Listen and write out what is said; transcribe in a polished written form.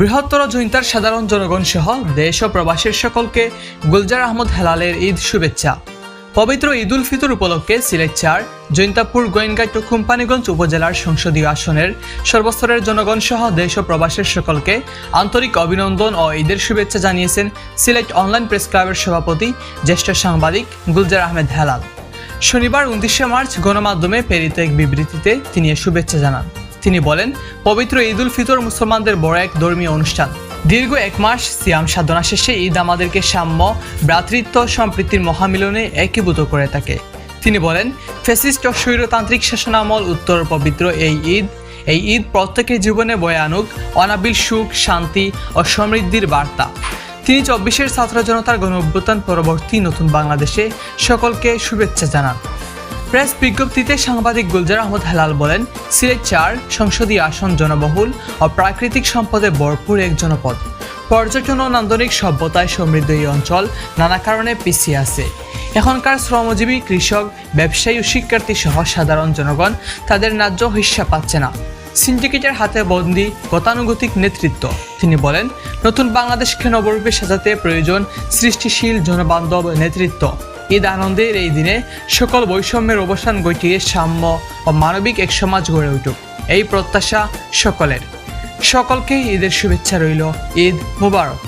বৃহত্তর জৈন্তার সাধারণ জনগণ সহ দেশ ও প্রবাসের সকলকে গুলজার আহমদ হেলালের ঈদ শুভেচ্ছা। পবিত্র ঈদ উল ফিতর উপলক্ষে সিলেট ৪ জৈন্তাপুর গোয়েনঘাট ও কোম্পানীগঞ্জ উপজেলার সংসদীয় আসনের সর্বস্তরের জনগণ সহ দেশ ও প্রবাসের সকলকে আন্তরিক অভিনন্দন ও ঈদের শুভেচ্ছা জানিয়েছেন সিলেট অনলাইন প্রেস ক্লাবের সভাপতি জ্যেষ্ঠ সাংবাদিক গুলজার আহমেদ হেলাল। শনিবার ২৯শে মার্চ গণমাধ্যমে প্রেরিত এক বিবৃতিতে তিনি এ শুভেচ্ছা জানান। তিনি বলেন, পবিত্র ঈদ উল ফিতর মুসলমানদের বড় এক ধর্মীয় অনুষ্ঠান। দীর্ঘ এক মাস সিয়াম সাধনা শেষে ঈদ আমাদেরকে সাম্য, ভ্রাতৃত্ব, সম্প্রীতির মহামিলনে একীভূত করে থাকে। তিনি বলেন, ফ্যাসিস্ট ও স্বৈরতান্ত্রিক শাসনামল উত্তর পবিত্র এই ঈদ প্রত্যেকের জীবনে বয়ে আনুক অনাবিল সুখ, শান্তি ও সমৃদ্ধির বার্তা। তিনি ২৪-এর ছাত্র জনতার গণঅভ্যুত্থান পরবর্তী নতুন বাংলাদেশে সকলকে শুভেচ্ছা জানান। প্রেস বিজ্ঞপ্তিতে সাংবাদিক গুলজার আহমদ হেলাল বলেন, সিলেট ৪ সংসদীয় আসন জনবহুল ও প্রাকৃতিক সম্পদে ভরপুর এক জনপদ। পর্যটন ও নান্দনিক সভ্যতায় সমৃদ্ধ এই অঞ্চল নানা কারণে পিছিয়ে আছে। এখনকার শ্রমজীবী, কৃষক, ব্যবসায়ী ও শিক্ষার্থী সহ সাধারণ জনগণ তাদের ন্যায্য হিস্সা পাচ্ছে না। সিন্ডিকেটের হাতে বন্দী গতানুগতিক নেতৃত্ব। তিনি বলেন, নতুন বাংলাদেশকে নবরূপে সাজাতে প্রয়োজন সৃষ্টিশীল, জনবান্ধব নেতৃত্ব। ঈদ আনন্দের এই দিনে সকল বৈষম্যের অবসান ঘটিয়ে সাম্য ও মানবিক এক সমাজ গড়ে উঠুক, এই প্রত্যাশা সকলের। সকলকে ঈদের শুভেচ্ছা রইল। ঈদ মুবারক।